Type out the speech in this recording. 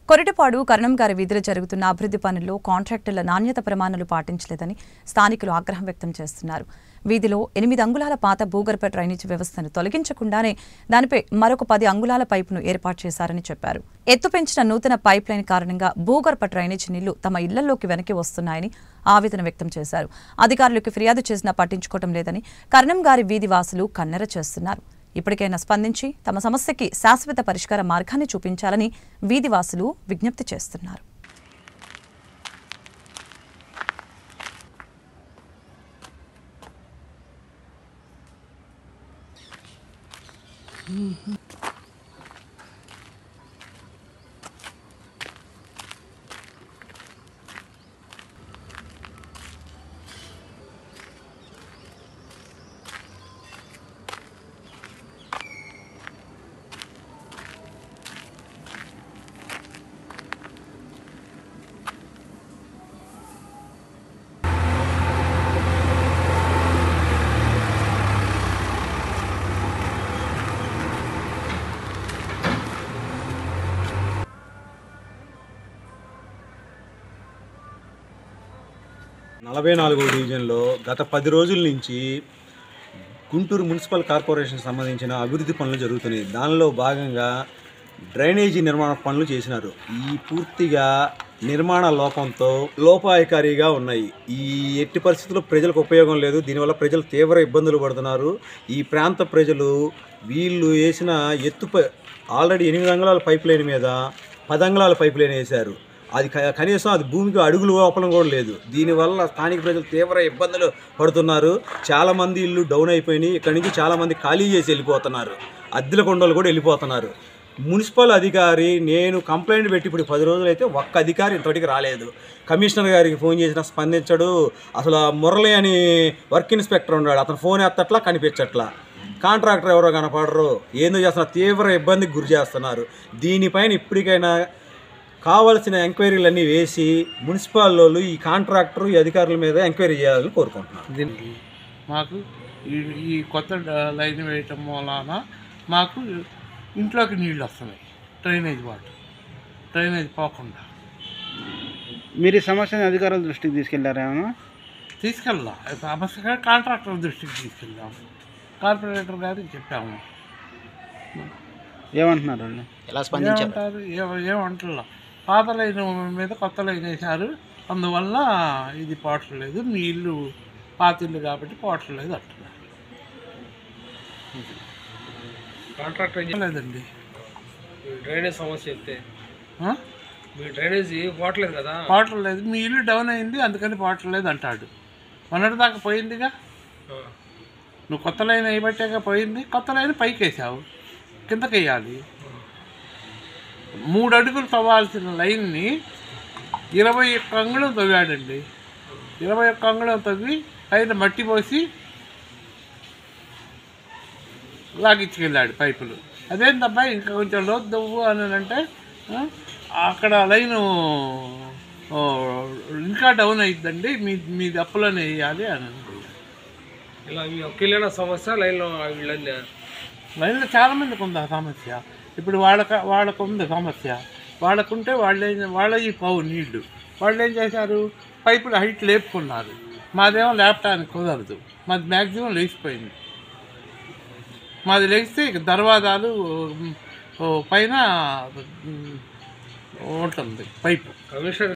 కొరిటపాడు కరణంగారి వీధిలో జరుగుతున్న అభివృద్ధి పనుల్లో కాంట్రాక్టర్ల నాణ్యత ప్రమాణాలు పాటించలేదని స్థానికులు ఆగ్రహం వ్యక్తం చేస్తున్నారు. వీధిలో 8 అంగుళాల పాత భూగర్భ డ్రైనేజీ వ్యవస్థను తొలగించకుండానే దానిపై మరొక 10 అంగుళాల పైపును ఏర్పాటు చేశారని చెప్పారు. ఎత్తు పెంచిన నూతన పైప్ లైన్ కారణంగా భూగర్భ డ్రైనేజీ నీళ్లు తమ ఇళ్లలోకి వెనక్కి వస్తున్నాయని ఆవేదన వ్యక్తం చేశారు. అధికారులకు ఫిర్యాదు చేసినా పట్టించుకోవడం లేదని కరణంగారి వీధి వాసులు కన్నెర చేస్తున్నారు. ఇప్పటికైనా స్పందించి తమ సమస్యకి శాశ్వత పరిష్కార మార్గాన్ని చూపించాలని వీధివాసులు విజ్ఞప్తి చేస్తున్నారు. నలభై 44వ డివిజన్లో గత 10 రోజుల నుంచి గుంటూరు మున్సిపల్ కార్పొరేషన్ సంబంధించిన అభివృద్ధి పనులు జరుగుతున్నాయి. దానిలో భాగంగా డ్రైనేజీ నిర్మాణ పనులు చేసినారు. ఈ పూర్తిగా నిర్మాణ లోపంతో లోపాయకారిగా ఉన్నాయి. ఈ ఎట్టి పరిస్థితుల్లో ప్రజలకు ఉపయోగం లేదు. దీనివల్ల ప్రజలు తీవ్ర ఇబ్బందులు పడుతున్నారు. ఈ ప్రాంత ప్రజలు వీళ్ళు వేసిన ఆల్రెడీ 8 అంగుళాల పైప్ లైన్ మీద 10 అంగుళాల పైప్ లైన్ వేశారు. అది కనీసం అది భూమికి అడుగులు లోపలం కూడా లేదు. దీనివల్ల స్థానిక ప్రజలు తీవ్ర ఇబ్బందులు పడుతున్నారు. చాలామంది ఇల్లు డౌన్ అయిపోయినాయి. ఇక్కడి నుంచి చాలామంది ఖాళీ చేసి వెళ్ళిపోతున్నారు. అద్దెల కొండలు కూడా వెళ్ళిపోతున్నారు. మున్సిపల్ అధికారి నేను కంప్లైంట్ పెట్టి ఇప్పుడు 10 రోజులు అయితే ఒక్క అధికారి ఇంతటికి రాలేదు. కమిషనర్ గారికి ఫోన్ చేసినా స్పందించడు. అసలు మురళి అని వర్క్ ఇన్స్పెక్టర్ ఉన్నాడు, అతను ఫోన్ ఎత్తట్లా, కనిపించట్లా. కాంట్రాక్టర్ ఎవరో కనపడరు. ఏందో చేస్తున్నారు, తీవ్ర ఇబ్బందికి గురి చేస్తున్నారు. దీనిపైన ఇప్పటికైనా కావాల్సిన ఎంక్వైరీలన్నీ వేసి మున్సిపల్ వాళ్ళు ఈ కాంట్రాక్టర్ ఈ అధికారుల మీద ఎంక్వైరీ చేయాలని కోరుకుంటున్నాను. దీనికి మాకు ఈ కొత్త లైన్ వేయటం వలన మాకు ఇంట్లోకి నీళ్ళు వస్తున్నాయి. డ్రైనేజ్ పోకుండా. మీరు ఈ సమస్యని అధికారుల దృష్టికి తీసుకెళ్లారేమో? తీసుకెళ్ళాం. సమస్య కాంట్రాక్టర్ దృష్టికి తీసుకెళ్ళాము. కార్పొరేటర్ గారికి చెప్పాము. ఏమంటున్నారు వాళ్ళు? ఎలా స్పందించారు? ఏమంటారు, పాత లైన్ మీద కొత్త లైన్ వేశారు, అందువల్ల ఇది పోవట్లేదు, మీ ఇల్లు పాత ఇల్లు కాబట్టి పోవట్లేదు అంటున్నారు. కాంట్రాక్టర్ లేదండి, డ్రైనేజ్ సమస్య చెప్తే మీ డ్రైనేజ్ పోవట్లేదు కదా, పోవట్లేదు, మీ ఇల్లు డౌన్ అయింది అందుకని పోవట్లేదు అంటాడు. మొన్నటిదాకా పోయిందిగా, నువ్వు కొత్త లైన్ వేయబట్టాక పోయింది. కొత్త లైన్ పైకి వేసావు, కిందకి వేయాలి. 3 అడుగులు తవ్వాల్సిన లైన్ని 21 అంగుళం తవ్వాడండి. 21 అంగుళం తవ్వి పైన మట్టి పోసి లాగించుకెళ్ళాడు పైపులు. అదేంటబ్బా ఇంకా కొంచెం లోతు తవ్వు అని అంటే అక్కడ లైను ఇంకా డౌన్ అయిద్దండి, మీది అప్పులోనే వేయాలి అని. ఇలా మీ ఒక్కలేనా సమస్య లైన్లో లైన్లో చాలామందికి ఉంది ఆ సమస్య. ఇప్పుడు వాళ్ళకు ఉంది సమస్య. వాళ్ళకుంటే వాళ్ళ పావు నీళ్లు వాళ్ళు ఏం చేశారు, పైపులు హైట్ లేపుకున్నారు. మాదేమో లేపటానికి కుదరదు, మాది మ్యాక్సిమం లేచిపోయింది. మాది లేస్తే ఇక దర్వాజాలు పైన ఉంటుంది పైపు. కమిషనర్